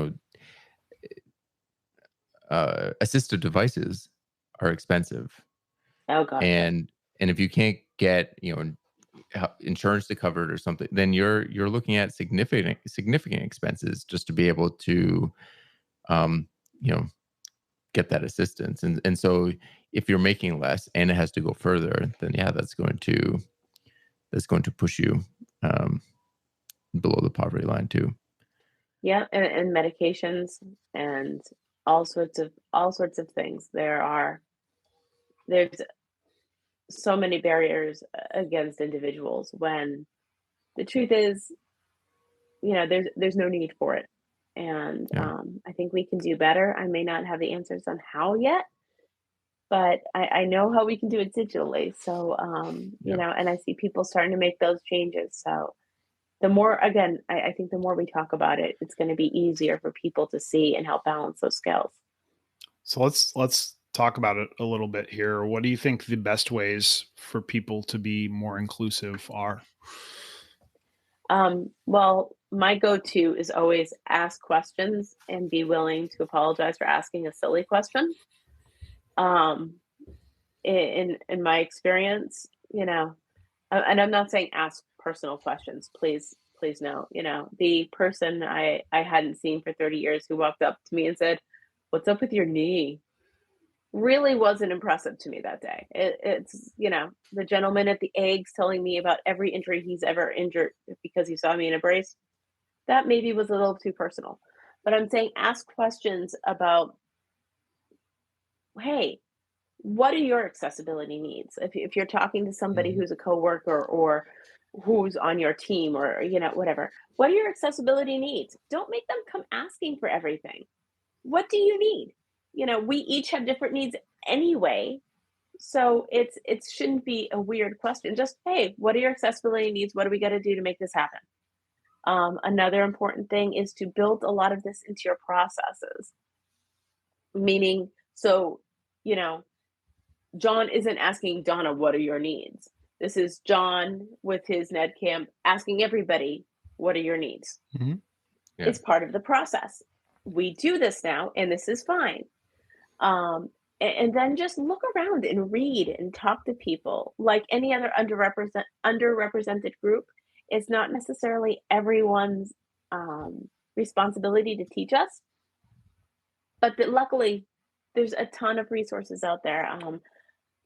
know, assistive devices are expensive, Oh gosh, yes. and if you can't get, you know, insurance to cover it or something, then you're looking at significant expenses just to be able to, um, you know, get that assistance. And so if you're making less and it has to go further, then yeah, that's going to push you um, below the poverty line too. Yeah, and medications and all sorts of things. There's so many barriers against individuals when the truth is, you know, there's no need for it. And Yeah, I think we can do better. I may not have the answers on how yet, but I know how we can do it digitally. So you yeah. know, and I see people starting to make those changes. So the more, again, I think the more we talk about it, it's going to be easier for people to see and help balance those scales. So let's talk about it a little bit here. What do you think the best ways for people to be more inclusive are? Well, my go-to is always ask questions and be willing to apologize for asking a silly question. Um, in my experience, you know, and I'm not saying ask personal questions. Please please no. The person I hadn't seen for 30 years who walked up to me and said, "What's up with your knee?" really wasn't impressive to me that day. It's, the gentleman at the eggs telling me about every injury he's ever injured because he saw me in a brace. That maybe was a little too personal. But I'm saying ask questions about, hey, what are your accessibility needs? If you're talking to somebody who's a coworker or who's on your team or, whatever, what are your accessibility needs? Don't make them come asking for everything. What do you need? We each have different needs anyway. So it shouldn't be a weird question. Just, hey, what are your accessibility needs? What do we got to do to make this happen? Another important thing is to build a lot of this into your processes. Meaning, so, John isn't asking Donna, what are your needs? This is John with his NEDCamp asking everybody, what are your needs? Mm-hmm. Yeah. It's part of the process. We do this now, and this is fine. And then just look around and read and talk to people. Like any other underrepresented group, it's not necessarily everyone's responsibility to teach us. But luckily, there's a ton of resources out there.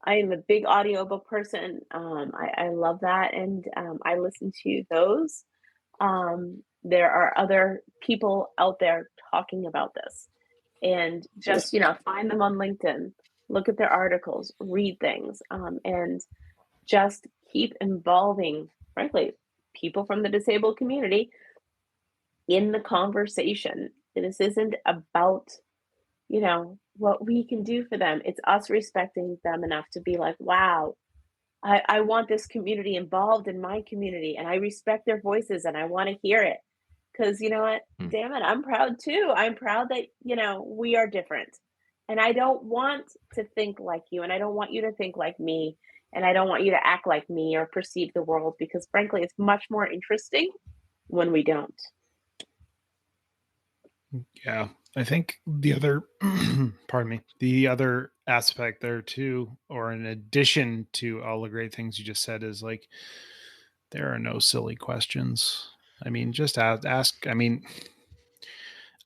I am a big audiobook person. I love that, and I listen to those. There are other people out there talking about this, and just find them on LinkedIn, look at their articles, read things, and just keep involving, frankly, people from the disabled community in the conversation. This isn't about what we can do for them. It's us respecting them enough to be like, wow, I want this community involved in my community, and I respect their voices, and I want to hear it. Because you know what? Damn it, I'm proud too. I'm proud that, we are different. And I don't want to think like you, and I don't want you to think like me, and I don't want you to act like me or perceive the world, because frankly, it's much more interesting when we don't. Yeah. I think the other, the other aspect there too, or in addition to all the great things you just said, is like, there are no silly questions. I mean, just ask. I mean,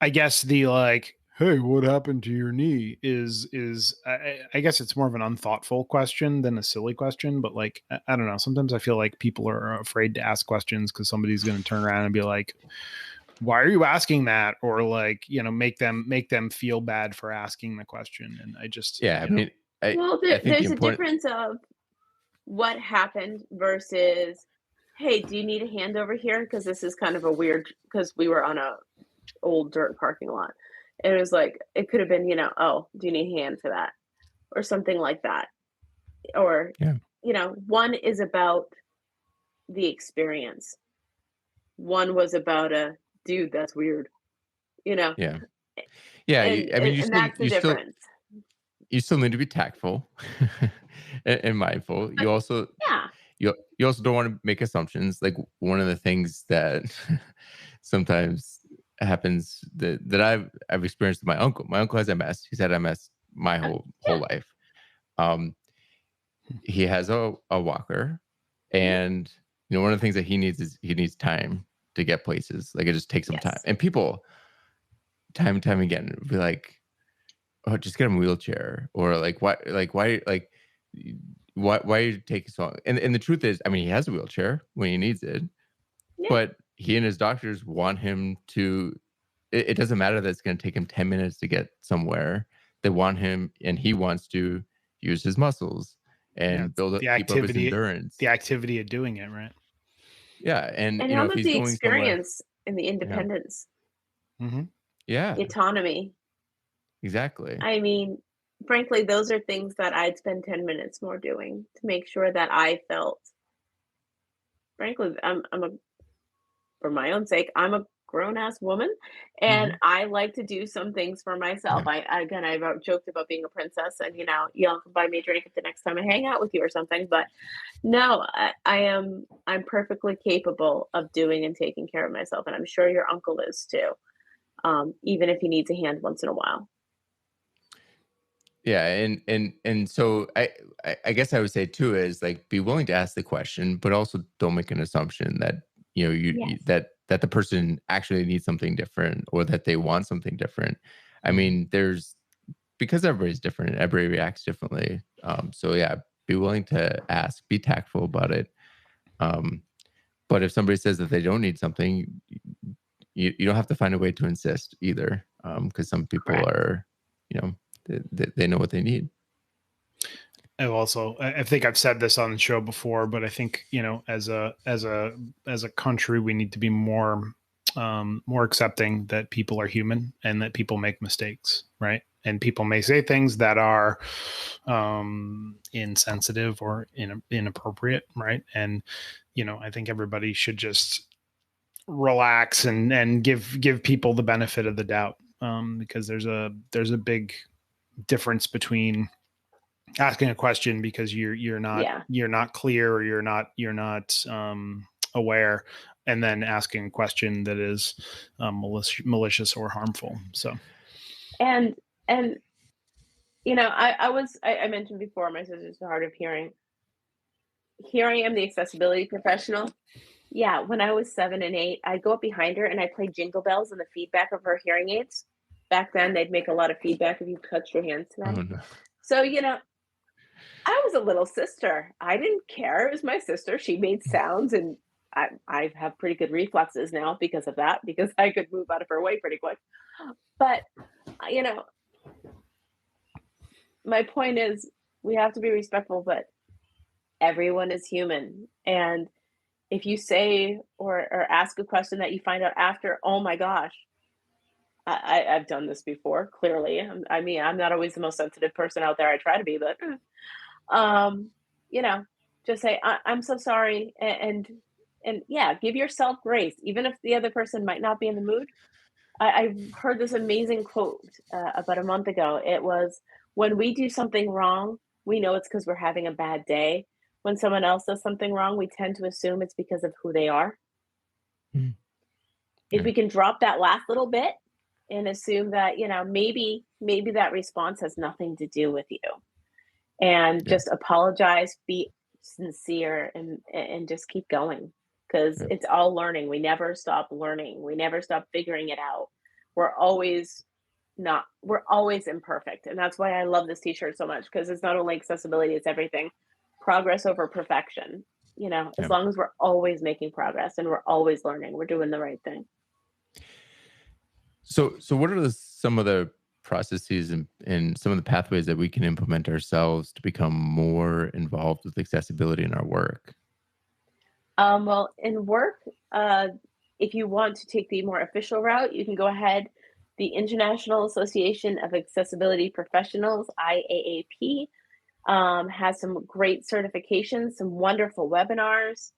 I guess the like, hey, what happened to your knee is I guess it's more of an unthoughtful question than a silly question. But like, I don't know. Sometimes I feel like people are afraid to ask questions because somebody's going to turn around and be like, why are you asking that? Or like, make them feel bad for asking the question. And I just, I mean, there's a difference of what happened versus, hey, do you need a hand over here? Because this is kind of a weird, because we were on a old dirt parking lot. And it was like, it could have been, oh, do you need a hand for that? Or something like that. Or, one is about the experience. One was about a, dude, that's weird. Yeah. I mean, that's the difference. You still need to be tactful and mindful. You also, you also don't want to make assumptions. Like one of the things that sometimes happens that I've experienced with my uncle. My uncle has MS. He's had MS my whole life. He has a walker, and one of the things that he needs is he needs time to get places. Like it just takes some time. And people, time and time again, be like, "Oh, just get him a wheelchair," or like, why are you taking so long? And the truth is, I mean, he has a wheelchair when he needs it, but he and his doctors want him to. It doesn't matter that it's going to take him 10 minutes to get somewhere. They want him, and he wants to use his muscles and build up, keep up his endurance. The activity of doing it, right? Yeah, and how about the experience and the independence? Yeah, the autonomy. Exactly. I mean, frankly, those are things that I'd spend 10 minutes more doing to make sure that I felt. Frankly, for my own sake, I'm a grown-ass woman, and I like to do some things for myself. I joked about being a princess, and y'all can buy me a drink the next time I hang out with you or something. But no, I'm perfectly capable of doing and taking care of myself, and I'm sure your uncle is too, even if he needs a hand once in a while. Yeah, and so I guess I would say too is like be willing to ask the question, but also don't make an assumption that Yes. that the person actually needs something different, or that they want something different. I mean, because everybody's different, everybody reacts differently. So yeah, be willing to ask, be tactful about it. Um, but if somebody says that they don't need something, you don't have to find a way to insist either. Because some people Correct. are, they know what they need. I think I've said this on the show before, but I think, as a country, we need to be more accepting that people are human and that people make mistakes, right? And people may say things that are insensitive or inappropriate, right? And I think everybody should just relax and give people the benefit of the doubt, because there's a big difference between asking a question because you're not clear, or you're not aware, and then asking a question that is malicious or harmful. So And I mentioned before, my sister's hard of hearing. Here I am, the accessibility professional. Yeah, when I was 7 and 8, I'd go up behind her and I'd play Jingle Bells in the feedback of her hearing aids. Back then, they'd make a lot of feedback if you touched your hands to them. Oh no. So, I was a little sister. I didn't care. It was my sister. She made sounds, and I have pretty good reflexes now because of that, because I could move out of her way pretty quick. But, my point is, we have to be respectful, but everyone is human. And if you say or ask a question that you find out after, oh my gosh, I've done this before. Clearly, I'm not always the most sensitive person out there. I try to be, but just say I'm so sorry, and yeah, give yourself grace, even if the other person might not be in the mood. I heard this amazing quote about a month ago. It was, when we do something wrong, we know it's because we're having a bad day. When someone else does something wrong, we tend to assume it's because of who they are. Mm. If Yeah. we can drop that last little bit and assume that, maybe that response has nothing to do with you, and Yeah. just apologize, be sincere, and just keep going, because Yeah. it's all learning. We never stop learning. We never stop figuring it out. We're always imperfect. And that's why I love this t-shirt so much, because it's not only accessibility, it's everything. Progress over perfection. As Yeah. long as we're always making progress and we're always learning, we're doing the right thing. So what are some of the processes and some of the pathways that we can implement ourselves to become more involved with accessibility in our work? Well, in work, if you want to take the more official route, you can go ahead. The International Association of Accessibility Professionals, IAAP, has some great certifications, some wonderful webinars.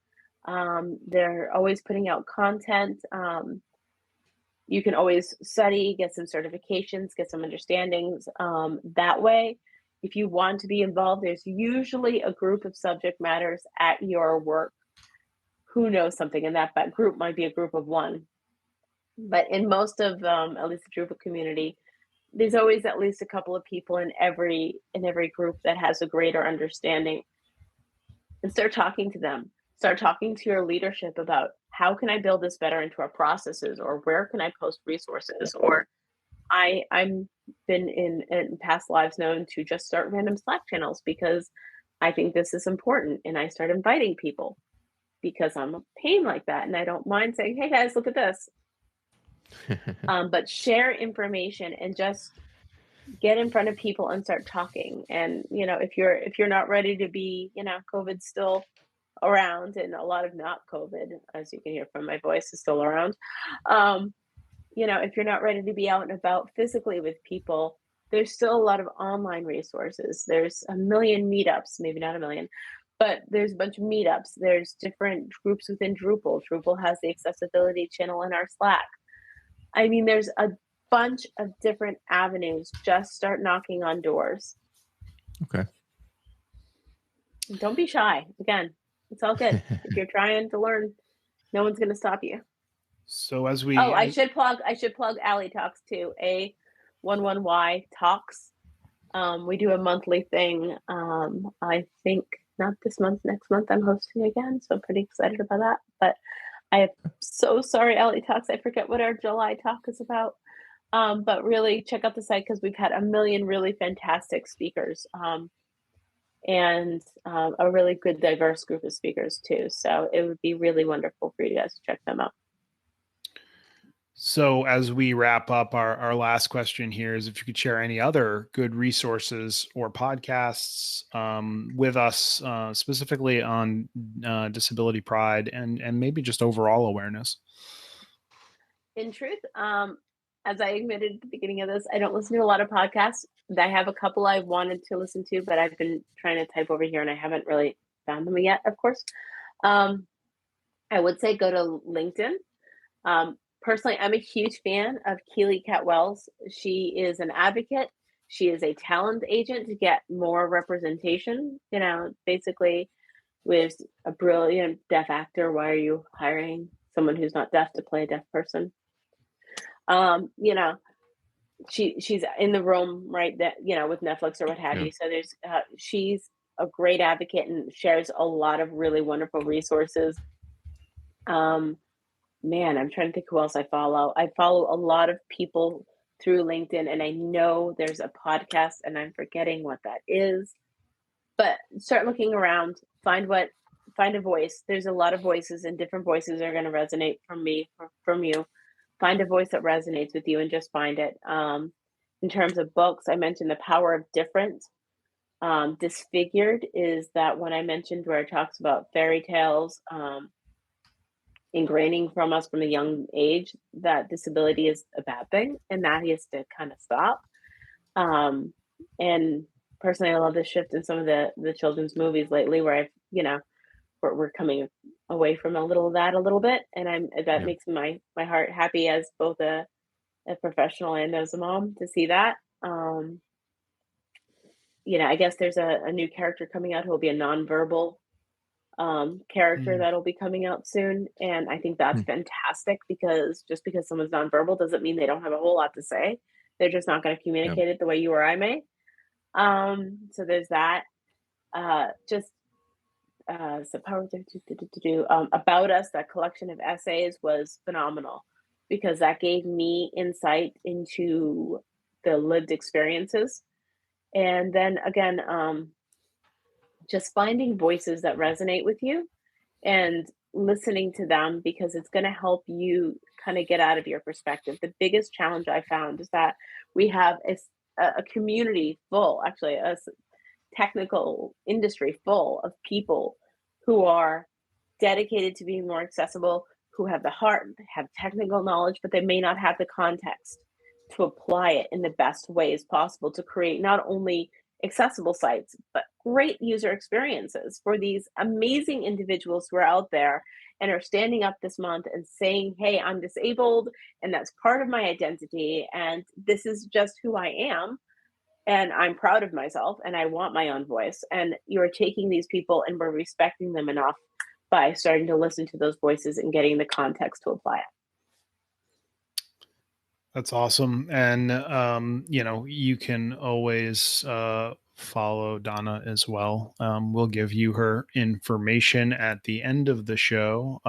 They're always putting out content. You can always study, get some certifications, get some understandings that way. If you want to be involved, there's usually a group of subject matters at your work who knows something, and that group might be a group of one. But in most of, at least the Drupal community, there's always at least a couple of people in every group that has a greater understanding. And start talking to them. Start talking to your leadership about, how can I build this better into our processes, or where can I post resources, or I'm been in past lives known to just start random Slack channels because I think this is important, and I start inviting people because I'm a pain like that, and I don't mind saying, hey guys, look at this. But share information and just get in front of people and start talking. And if you're not ready to be, COVID's still around, and a lot of not COVID, as you can hear from my voice, is still around. If you're not ready to be out and about physically with people, there's still a lot of online resources. There's a million meetups, maybe not a million, but there's a bunch of meetups. There's different groups within Drupal. Drupal has the accessibility channel in our Slack. There's a bunch of different avenues. Just start knocking on doors. Okay. Don't be shy. Again, it's all good. If you're trying to learn, no one's going to stop you. So as we, I should plug Ally Talks too. A11Y Talks. We do a monthly thing. I think not this month, next month I'm hosting again, so I'm pretty excited about that. But I am so sorry, Ellie Talks. I forget what our July talk is about. But really check out the site because we've had a million really fantastic speakers and a really good diverse group of speakers too. So it would be really wonderful for you guys to check them out. So as we wrap up, our last question here is if you could share any other good resources or podcasts with us, specifically on disability pride and maybe just overall awareness. In truth, as I admitted at the beginning of this, I don't listen to a lot of podcasts. I have a couple I've wanted to listen to, but I've been trying to type over here and I haven't really found them yet, of course. I would say go to LinkedIn. Personally, I'm a huge fan of Keely Cat-Wells. She is an advocate. She is a talent agent to get more representation. You know, basically, with a brilliant deaf actor, why are you hiring someone who's not deaf to play a deaf person? You know, she's in the room, right? That, you know, with Netflix or what have you. So there's she's a great advocate and shares a lot of really wonderful resources. Man, I'm trying to think who else I follow. I follow a lot of people through LinkedIn, and I know there's a podcast, and I'm forgetting what that is. But start looking around, find a voice. There's a lot of voices, and different voices are going to resonate from me, from you. Find a voice that resonates with you, and just find it. In terms of books, I mentioned The Power of Different. Disfigured is that one I mentioned where it talks about fairy tales. Ingraining from us from a young age that disability is a bad thing and that he has to kind of stop. And personally, I love the shift in some of the children's movies lately where we're coming away from a little of that a little bit. And that makes my heart happy as both a professional and as a mom to see that. I guess there's a new character coming out who will be a nonverbal character that'll be coming out soon. And I think that's fantastic because just because someone's nonverbal doesn't mean they don't have a whole lot to say. They're just not going to communicate it the way you or I may. So there's that. Power About Us, that collection of essays was phenomenal because that gave me insight into the lived experiences. And then again, just finding voices that resonate with you and listening to them because it's going to help you kind of get out of your perspective. The biggest challenge I found is that we have a community full, actually a technical industry full of people who are dedicated to being more accessible, who have the heart, have technical knowledge, but they may not have the context to apply it in the best ways possible to create not only accessible sites, but great user experiences for these amazing individuals who are out there and are standing up this month and saying, hey, I'm disabled and that's part of my identity and this is just who I am and I'm proud of myself and I want my own voice. And you're taking these people and we're respecting them enough by starting to listen to those voices and getting the context to apply it. That's awesome. And, you can always follow Donna as well. We'll give you her information at the end of the show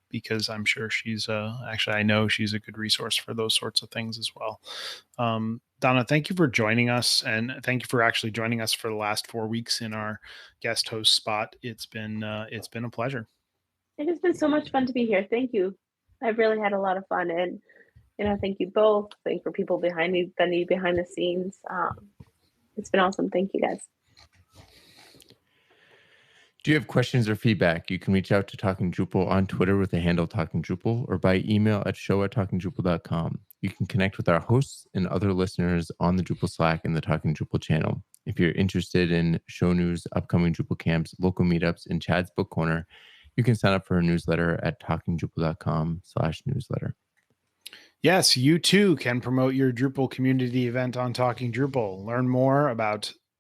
because I'm sure she's I know she's a good resource for those sorts of things as well. Donna, thank you for joining us. And thank you for actually joining us for the last 4 weeks in our guest host spot. It's been a pleasure. It has been so much fun to be here. Thank you. I've really had a lot of fun and thank you both. Thank you for people behind the scenes. It's been awesome. Thank you guys. Do you have questions or feedback? You can reach out to Talking Drupal on Twitter with the handle Talking Drupal or by email at show@talkingdrupal.com. You can connect with our hosts and other listeners on the Drupal Slack and the Talking Drupal channel. If you're interested in show news, upcoming Drupal camps, local meetups, and Chad's Book Corner, you can sign up for a newsletter at talkingdrupal.com/newsletter. Yes, you too can promote your Drupal community event on Talking Drupal. Learn more at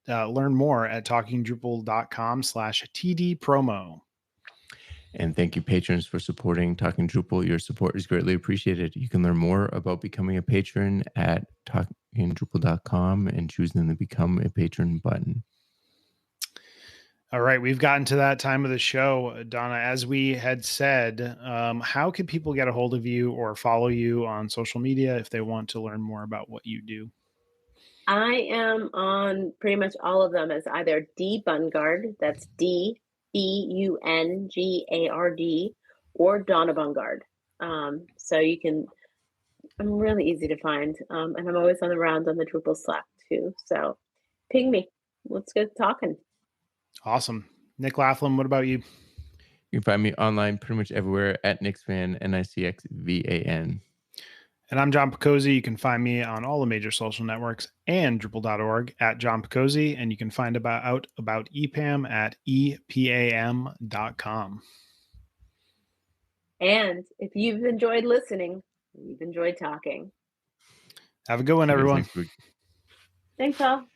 talkingdrupal.com/TD promo. And thank you, patrons, for supporting Talking Drupal. Your support is greatly appreciated. You can learn more about becoming a patron at talkingdrupal.com and choosing the Become a Patron button. All right, we've gotten to that time of the show, Donna. As we had said, how can people get a hold of you or follow you on social media if they want to learn more about what you do? I am on pretty much all of them as either D Bungard, that's DBUNGARD, or Donna Bungard. So you can, I'm really easy to find. And I'm always on the round on the Drupal Slack too. So ping me. Let's get talking. Awesome. Nick Laughlin, what about you? You can find me online pretty much everywhere at Nixvan, NICXVAN. And I'm John Picozzi. You can find me on all the major social networks and Drupal.org at John Picozzi. And you can find out about EPAM at EPAM.com. And if you've enjoyed listening, we've enjoyed talking. Have a good one, everyone. Next week. Thanks, all.